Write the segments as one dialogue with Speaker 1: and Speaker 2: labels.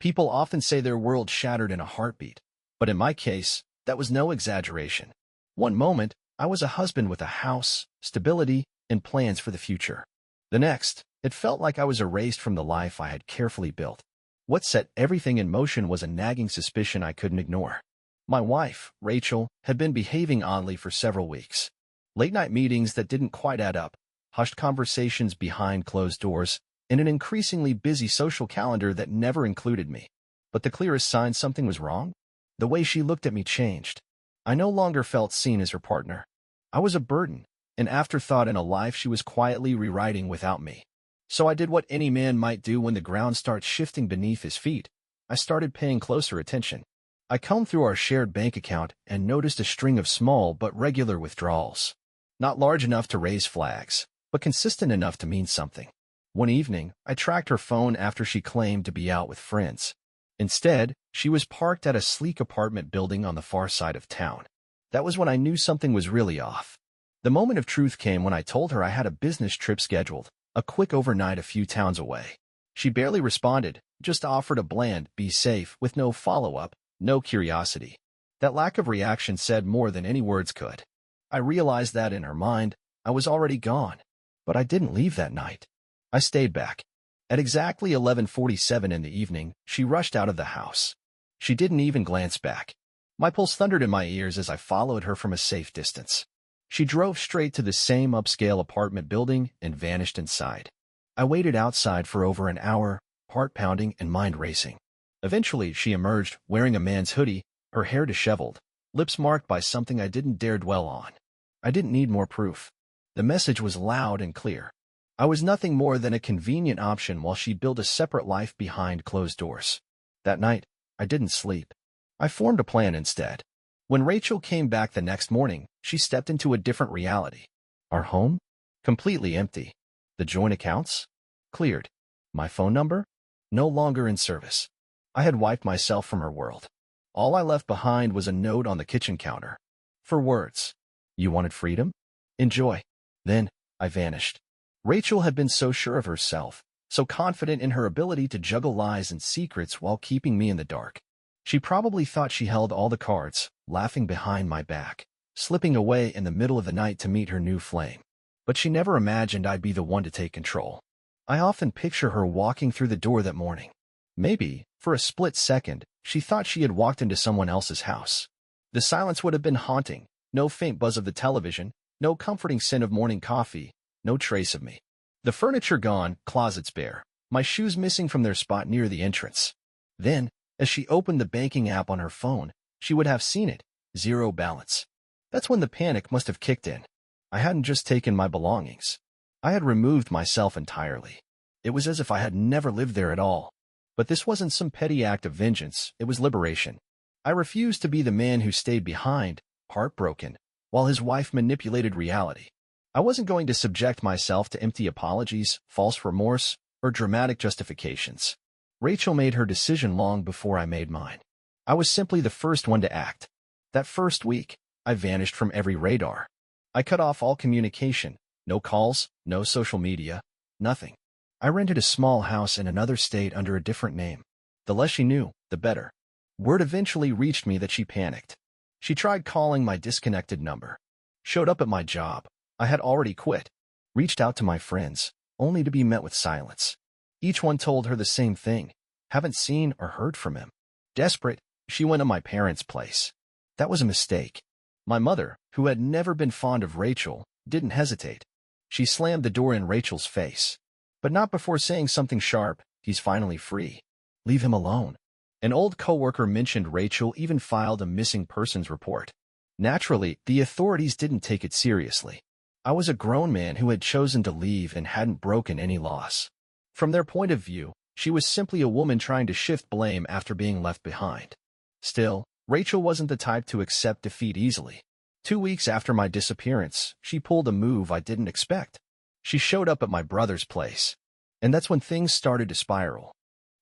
Speaker 1: People often say their world shattered in a heartbeat, but in my case, that was no exaggeration. One moment, I was a husband with a house, stability, and plans for the future. The next, it felt like I was erased from the life I had carefully built. What set everything in motion was a nagging suspicion I couldn't ignore. My wife, Rachel, had been behaving oddly for several weeks. Late-night meetings that didn't quite add up, hushed conversations behind closed doors, and an increasingly busy social calendar that never included me. But the clearest sign something was wrong? The way she looked at me changed. I no longer felt seen as her partner. I was a burden, an afterthought in a life she was quietly rewriting without me. So I did what any man might do when the ground starts shifting beneath his feet. I started paying closer attention. I combed through our shared bank account and noticed a string of small but regular withdrawals. Not large enough to raise flags, but consistent enough to mean something. One evening, I tracked her phone after she claimed to be out with friends. Instead, she was parked at a sleek apartment building on the far side of town. That was when I knew something was really off. The moment of truth came when I told her I had a business trip scheduled, a quick overnight a few towns away. She barely responded, just offered a bland, "Be safe," with no follow-up, no curiosity. That lack of reaction said more than any words could. I realized that in her mind, I was already gone. But I didn't leave that night. I stayed back. At exactly 11:47 in the evening, she rushed out of the house. She didn't even glance back. My pulse thundered in my ears as I followed her from a safe distance. She drove straight to the same upscale apartment building and vanished inside. I waited outside for over an hour, heart pounding and mind racing. Eventually, she emerged, wearing a man's hoodie, her hair disheveled, lips marked by something I didn't dare dwell on. I didn't need more proof. The message was loud and clear. I was nothing more than a convenient option while she built a separate life behind closed doors. That night, I didn't sleep. I formed a plan instead. When Rachel came back the next morning, she stepped into a different reality. Our home? Completely empty. The joint accounts? Cleared. My phone number? No longer in service. I had wiped myself from her world. All I left behind was a note on the kitchen counter. For words. You wanted freedom? Enjoy. Then, I vanished. Rachel had been so sure of herself, so confident in her ability to juggle lies and secrets while keeping me in the dark. She probably thought she held all the cards, laughing behind my back, slipping away in the middle of the night to meet her new flame. But she never imagined I'd be the one to take control. I often picture her walking through the door that morning. Maybe, for a split second, she thought she had walked into someone else's house. The silence would have been haunting, no faint buzz of the television, no comforting scent of morning coffee, no trace of me. The furniture gone, closets bare, my shoes missing from their spot near the entrance. Then, as she opened the banking app on her phone, she would have seen it, zero balance. That's when the panic must have kicked in. I hadn't just taken my belongings. I had removed myself entirely. It was as if I had never lived there at all. But this wasn't some petty act of vengeance, it was liberation. I refused to be the man who stayed behind, heartbroken, while his wife manipulated reality. I wasn't going to subject myself to empty apologies, false remorse, or dramatic justifications. Rachel made her decision long before I made mine. I was simply the first one to act. That first week, I vanished from every radar. I cut off all communication, no calls, no social media, nothing. I rented a small house in another state under a different name. The less she knew, the better. Word eventually reached me that she panicked. She tried calling my disconnected number. Showed up at my job. I had already quit. Reached out to my friends, only to be met with silence. Each one told her the same thing. Haven't seen or heard from him. Desperate, she went to my parents' place. That was a mistake. My mother, who had never been fond of Rachel, didn't hesitate. She slammed the door in Rachel's face. But not before saying something sharp. He's finally free. Leave him alone. An old coworker mentioned Rachel even filed a missing persons report. Naturally, the authorities didn't take it seriously. I was a grown man who had chosen to leave and hadn't broken any laws. From their point of view, she was simply a woman trying to shift blame after being left behind. Still, Rachel wasn't the type to accept defeat easily. 2 weeks after my disappearance, she pulled a move I didn't expect. She showed up at my brother's place. And that's when things started to spiral.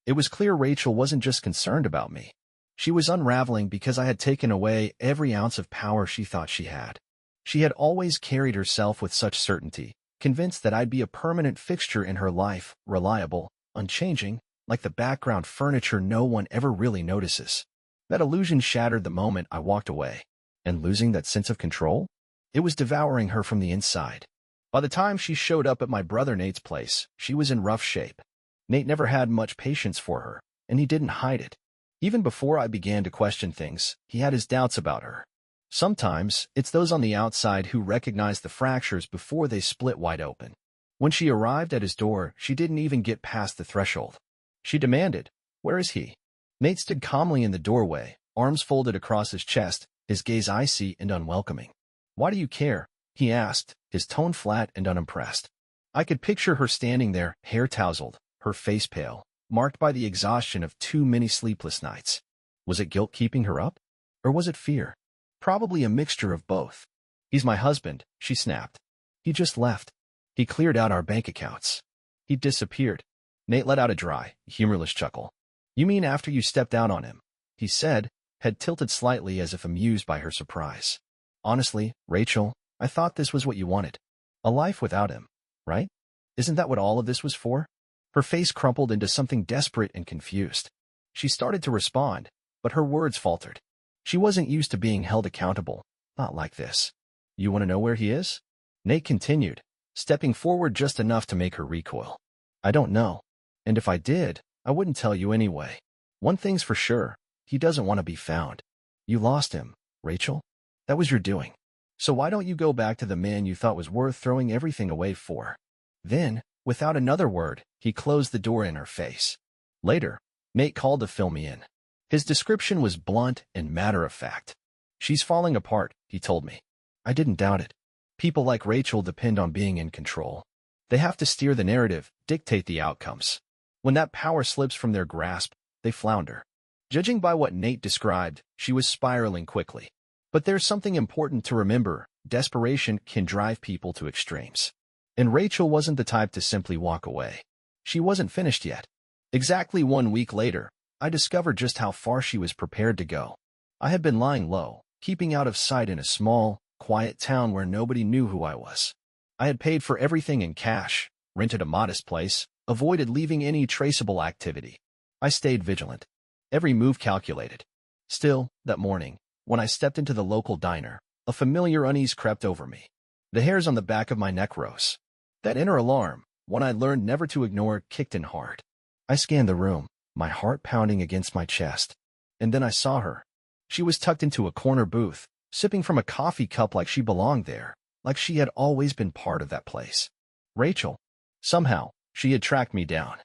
Speaker 1: It was clear Rachel wasn't just concerned about me. She was unraveling because I had taken away every ounce of power she thought she had. She had always carried herself with such certainty, convinced that I'd be a permanent fixture in her life, reliable, unchanging, like the background furniture no one ever really notices. That illusion shattered the moment I walked away. And losing that sense of control? It was devouring her from the inside. By the time she showed up at my brother Nate's place, she was in rough shape. Nate never had much patience for her, and he didn't hide it. Even before I began to question things, he had his doubts about her. Sometimes, it's those on the outside who recognize the fractures before they split wide open. When she arrived at his door, she didn't even get past the threshold. She demanded, "Where is he?" Nate stood calmly in the doorway, arms folded across his chest, his gaze icy and unwelcoming. "Why do you care?" he asked, his tone flat and unimpressed. I could picture her standing there, hair tousled, her face pale, marked by the exhaustion of too many sleepless nights. Was it guilt keeping her up? Or was it fear? Probably a mixture of both. "He's my husband," she snapped. "He just left. He cleared out our bank accounts. He disappeared." Nate let out a dry, humorless chuckle. "You mean after you stepped out on him?" he said, head tilted slightly as if amused by her surprise. "Honestly, Rachel, I thought this was what you wanted. A life without him, right? Isn't that what all of this was for?" Her face crumpled into something desperate and confused. She started to respond, but her words faltered. She wasn't used to being held accountable, not like this. "You want to know where he is?" Nate continued, stepping forward just enough to make her recoil. "I don't know. And if I did, I wouldn't tell you anyway. One thing's for sure, he doesn't want to be found. You lost him, Rachel. That was your doing. So why don't you go back to the man you thought was worth throwing everything away for?" Then, without another word, he closed the door in her face. Later, Nate called to fill me in. His description was blunt and matter-of-fact. "She's falling apart," he told me. I didn't doubt it. People like Rachel depend on being in control. They have to steer the narrative, dictate the outcomes. When that power slips from their grasp, they flounder. Judging by what Nate described, she was spiraling quickly. But there's something important to remember: desperation can drive people to extremes. And Rachel wasn't the type to simply walk away. She wasn't finished yet. Exactly 1 week later, I discovered just how far she was prepared to go. I had been lying low, keeping out of sight in a small, quiet town where nobody knew who I was. I had paid for everything in cash, rented a modest place, avoided leaving any traceable activity. I stayed vigilant. Every move calculated. Still, that morning, when I stepped into the local diner, a familiar unease crept over me. The hairs on the back of my neck rose. That inner alarm, one I learned never to ignore, kicked in hard. I scanned the room, my heart pounding against my chest. And then I saw her. She was tucked into a corner booth, sipping from a coffee cup like she belonged there, like she had always been part of that place. Rachel. Somehow, she had tracked me down.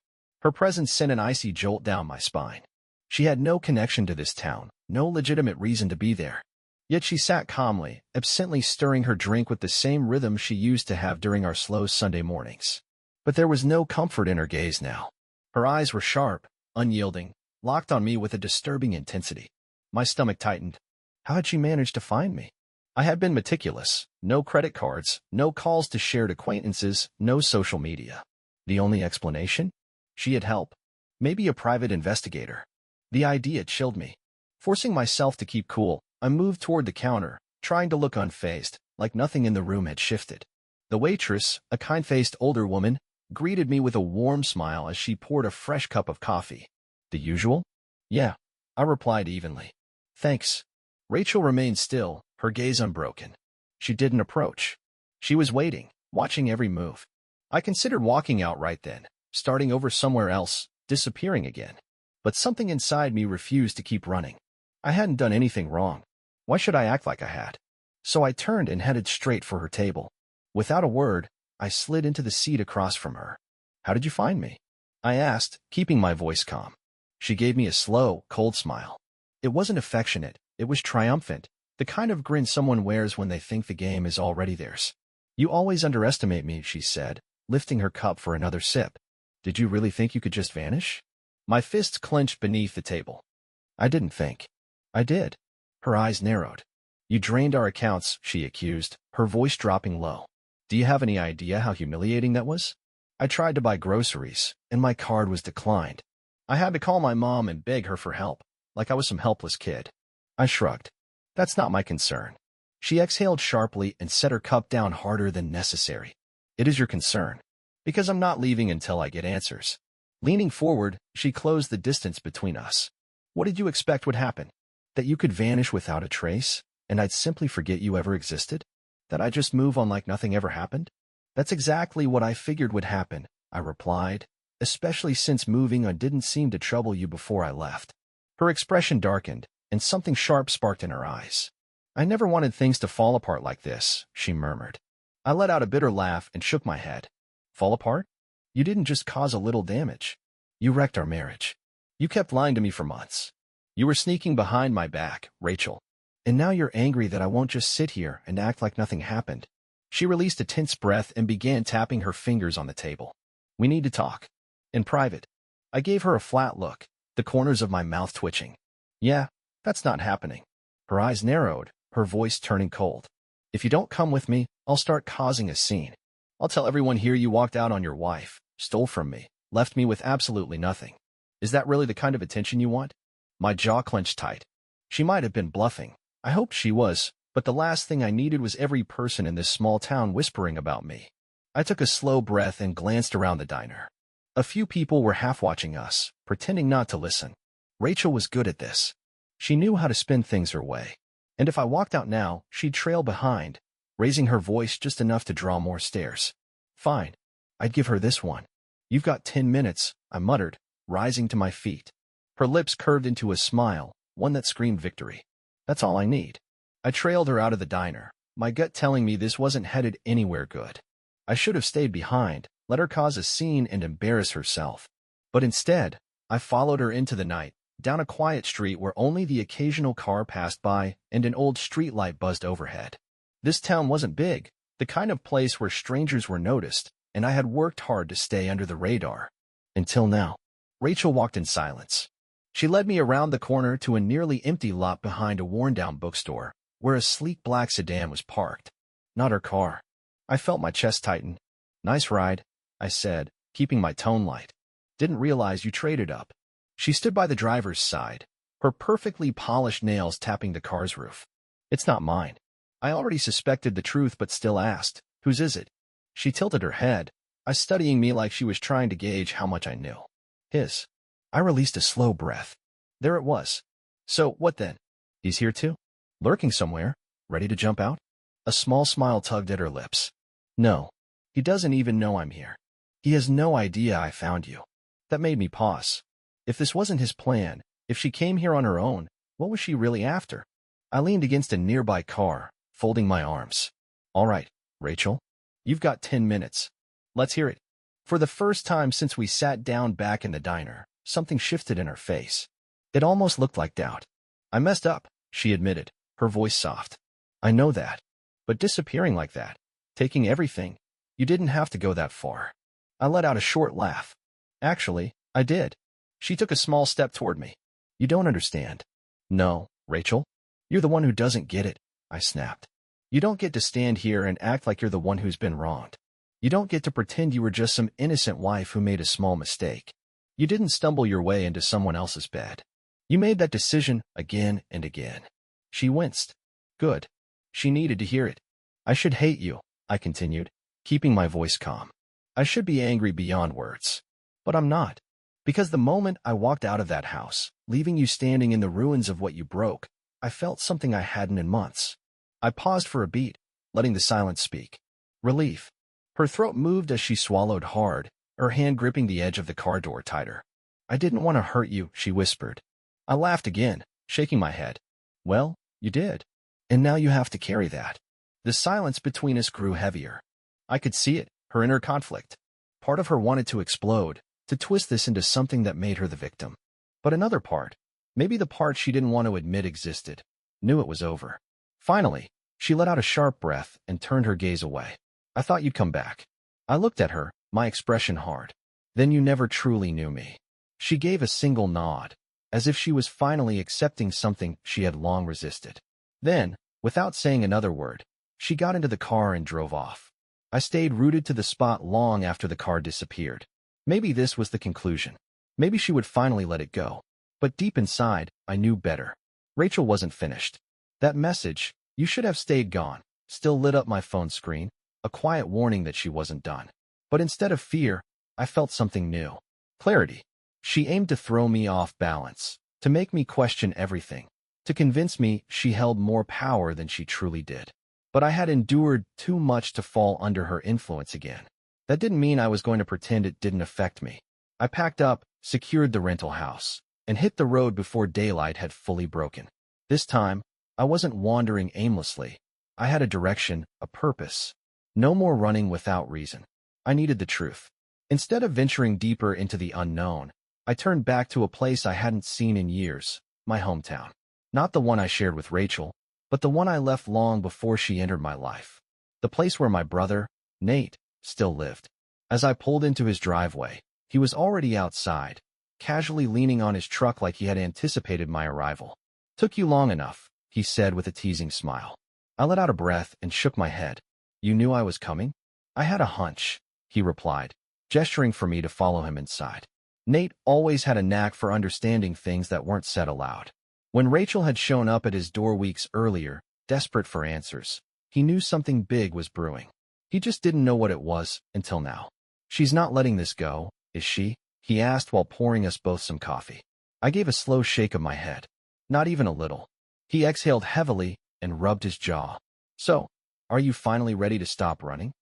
Speaker 1: Her presence sent an icy jolt down my spine. She had no connection to this town, no legitimate reason to be there. Yet she sat calmly, absently stirring her drink with the same rhythm she used to have during our slow Sunday mornings. But there was no comfort in her gaze now. Her eyes were sharp, unyielding, locked on me with a disturbing intensity. My stomach tightened. How had she managed to find me? I had been meticulous. No credit cards, no calls to shared acquaintances, no social media. The only explanation? She had help. Maybe a private investigator. The idea chilled me. Forcing myself to keep cool, I moved toward the counter, trying to look unfazed, like nothing in the room had shifted. The waitress, a kind-faced older woman, greeted me with a warm smile as she poured a fresh cup of coffee. "The usual?" "Yeah," I replied evenly. "Thanks." Rachel remained still, her gaze unbroken. She didn't approach. She was waiting, watching every move. I considered walking out right then, starting over somewhere else, disappearing again. But something inside me refused to keep running. I hadn't done anything wrong. Why should I act like I had? So I turned and headed straight for her table. Without a word, I slid into the seat across from her. "How did you find me?" I asked, keeping my voice calm. She gave me a slow, cold smile. It wasn't affectionate, it was triumphant, the kind of grin someone wears when they think the game is already theirs. "You always underestimate me," she said, lifting her cup for another sip. "Did you really think you could just vanish?" My fists clenched beneath the table. "I didn't think." "I did." Her eyes narrowed. "You drained our accounts," she accused, her voice dropping low. "Do you have any idea how humiliating that was? I tried to buy groceries, and my card was declined. I had to call my mom and beg her for help, like I was some helpless kid." I shrugged. "That's not my concern." She exhaled sharply and set her cup down harder than necessary. "It is your concern. Because I'm not leaving until I get answers." Leaning forward, she closed the distance between us. What did you expect would happen? That you could vanish without a trace, and I'd simply forget you ever existed? That I'd just move on like nothing ever happened? That's exactly what I figured would happen, I replied, especially since moving on didn't seem to trouble you before I left. Her expression darkened, and something sharp sparked in her eyes. I never wanted things to fall apart like this, she murmured. I let out a bitter laugh and shook my head. Fall apart? You didn't just cause a little damage. You wrecked our marriage. You kept lying to me for months. You were sneaking behind my back, Rachel. And now you're angry that I won't just sit here and act like nothing happened. She released a tense breath and began tapping her fingers on the table. We need to talk. In private. I gave her a flat look, the corners of my mouth twitching. Yeah, that's not happening. Her eyes narrowed, her voice turning cold. If you don't come with me, I'll start causing a scene. I'll tell everyone here you walked out on your wife, stole from me, left me with absolutely nothing. Is that really the kind of attention you want? My jaw clenched tight. She might have been bluffing. I hoped she was, but the last thing I needed was every person in this small town whispering about me. I took a slow breath and glanced around the diner. A few people were half-watching us, pretending not to listen. Rachel was good at this. She knew how to spin things her way. And if I walked out now, she'd trail behind, raising her voice just enough to draw more stares. Fine. I'd give her this one. You've got 10 minutes, I muttered, rising to my feet. Her lips curved into a smile, one that screamed victory. That's all I need. I trailed her out of the diner, my gut telling me this wasn't headed anywhere good. I should have stayed behind, let her cause a scene and embarrass herself. But instead, I followed her into the night, down a quiet street where only the occasional car passed by and an old streetlight buzzed overhead. This town wasn't big, the kind of place where strangers were noticed, and I had worked hard to stay under the radar. Until now. Rachel walked in silence. She led me around the corner to a nearly empty lot behind a worn-down bookstore, where a sleek black sedan was parked. Not her car. I felt my chest tighten. Nice ride, I said, keeping my tone light. Didn't realize you traded up. She stood by the driver's side, her perfectly polished nails tapping the car's roof. It's not mine. I already suspected the truth but still asked, whose is it? She tilted her head, studying me like she was trying to gauge how much I knew. His. I released a slow breath. There it was. So, what then? He's here too? Lurking somewhere, ready to jump out? A small smile tugged at her lips. No. He doesn't even know I'm here. He has no idea I found you. That made me pause. If this wasn't his plan, if she came here on her own, what was she really after? I leaned against a nearby car, folding my arms. All right, Rachel. You've got 10 minutes. Let's hear it. For the first time since we sat down back in the diner, something shifted in her face. It almost looked like doubt. I messed up, she admitted, her voice soft. I know that. But disappearing like that, taking everything, you didn't have to go that far. I let out a short laugh. Actually, I did. She took a small step toward me. You don't understand. No, Rachel. You're the one who doesn't get it, I snapped. You don't get to stand here and act like you're the one who's been wronged. You don't get to pretend you were just some innocent wife who made a small mistake. You didn't stumble your way into someone else's bed. You made that decision again and again. She winced. Good. She needed to hear it. I should hate you, I continued, keeping my voice calm. I should be angry beyond words. But I'm not. Because the moment I walked out of that house, leaving you standing in the ruins of what you broke, I felt something I hadn't in months. I paused for a beat, letting the silence speak. Relief. Her throat moved as she swallowed hard, her hand gripping the edge of the car door tighter. I didn't want to hurt you, she whispered. I laughed again, shaking my head. Well, you did. And now you have to carry that. The silence between us grew heavier. I could see it, her inner conflict. Part of her wanted to explode, to twist this into something that made her the victim. But another part, maybe the part she didn't want to admit existed, knew it was over. Finally, she let out a sharp breath and turned her gaze away. I thought you'd come back. I looked at her, my expression hard. Then you never truly knew me. She gave a single nod, as if she was finally accepting something she had long resisted. Then, without saying another word, she got into the car and drove off. I stayed rooted to the spot long after the car disappeared. Maybe this was the conclusion. Maybe she would finally let it go. But deep inside, I knew better. Rachel wasn't finished. That message, you should have stayed gone, still lit up my phone screen, a quiet warning that she wasn't done. But instead of fear, I felt something new. Clarity. She aimed to throw me off balance, to make me question everything, to convince me she held more power than she truly did. But I had endured too much to fall under her influence again. That didn't mean I was going to pretend it didn't affect me. I packed up, secured the rental house, and hit the road before daylight had fully broken. This time, I wasn't wandering aimlessly. I had a direction, a purpose. No more running without reason. I needed the truth. Instead of venturing deeper into the unknown, I turned back to a place I hadn't seen in years, my hometown. Not the one I shared with Rachel, but the one I left long before she entered my life. The place where my brother, Nate, still lived. As I pulled into his driveway, he was already outside, casually leaning on his truck like he had anticipated my arrival. "Took you long enough," he said with a teasing smile. I let out a breath and shook my head. "You knew I was coming?" "I had a hunch," he replied, gesturing for me to follow him inside. Nate always had a knack for understanding things that weren't said aloud. When Rachel had shown up at his door weeks earlier, desperate for answers, he knew something big was brewing. He just didn't know what it was until now. "She's not letting this go, is she?" he asked while pouring us both some coffee. I gave a slow shake of my head. "Not even a little." He exhaled heavily and rubbed his jaw. "So, are you finally ready to stop running?"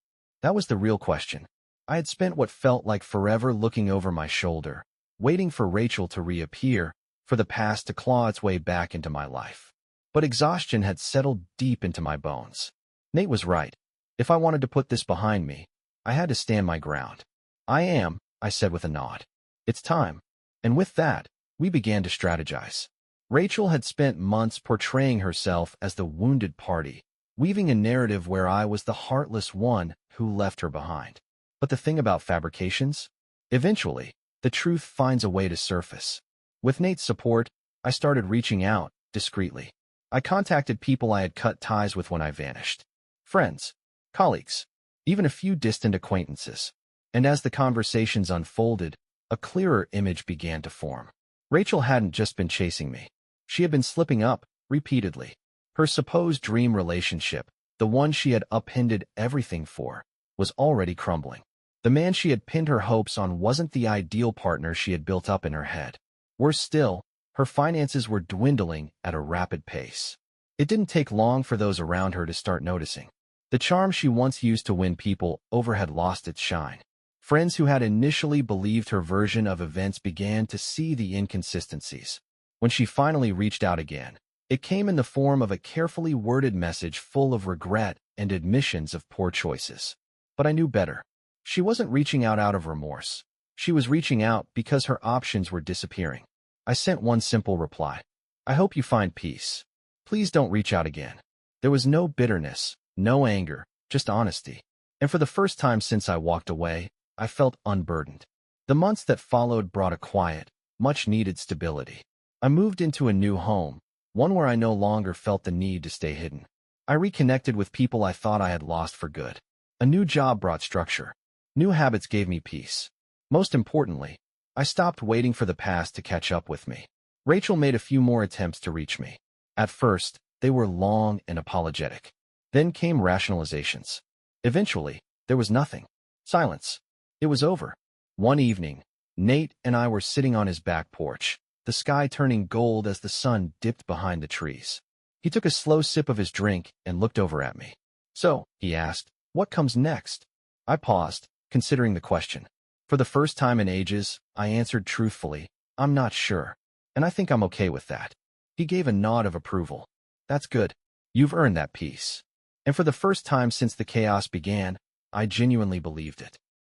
Speaker 1: That was the real question. I had spent what felt like forever looking over my shoulder, waiting for Rachel to reappear, for the past to claw its way back into my life. But exhaustion had settled deep into my bones. Nate was right. If I wanted to put this behind me, I had to stand my ground. "I am," I said with a nod. "It's time." And with that, we began to strategize. Rachel had spent months portraying herself as the wounded party, weaving a narrative where I was the heartless one who left her behind. But the thing about fabrications? Eventually, the truth finds a way to surface. With Nate's support, I started reaching out, discreetly. I contacted people I had cut ties with when I vanished. Friends, colleagues, even a few distant acquaintances. And as the conversations unfolded, a clearer image began to form. Rachel hadn't just been chasing me. She had been slipping up, repeatedly. Her supposed dream relationship, the one she had upended everything for, was already crumbling. The man she had pinned her hopes on wasn't the ideal partner she had built up in her head. Worse still, her finances were dwindling at a rapid pace. It didn't take long for those around her to start noticing. The charm she once used to win people over had lost its shine. Friends who had initially believed her version of events began to see the inconsistencies. When she finally reached out again, it came in the form of a carefully worded message full of regret and admissions of poor choices. But I knew better. She wasn't reaching out of remorse. She was reaching out because her options were disappearing. I sent one simple reply. "I hope you find peace. Please don't reach out again." There was no bitterness, no anger, just honesty. And for the first time since I walked away, I felt unburdened. The months that followed brought a quiet, much-needed stability. I moved into a new home, one where I no longer felt the need to stay hidden. I reconnected with people I thought I had lost for good. A new job brought structure. New habits gave me peace. Most importantly, I stopped waiting for the past to catch up with me. Rachel made a few more attempts to reach me. At first, they were long and apologetic. Then came rationalizations. Eventually, there was nothing. Silence. It was over. One evening, Nate and I were sitting on his back porch, the sky turning gold as the sun dipped behind the trees. He took a slow sip of his drink and looked over at me. "So," he asked, "what comes next?" I paused, considering the question. For the first time in ages, I answered truthfully, "I'm not sure, and I think I'm okay with that." He gave a nod of approval. "That's good. You've earned that peace." And for the first time since the chaos began, I genuinely believed it.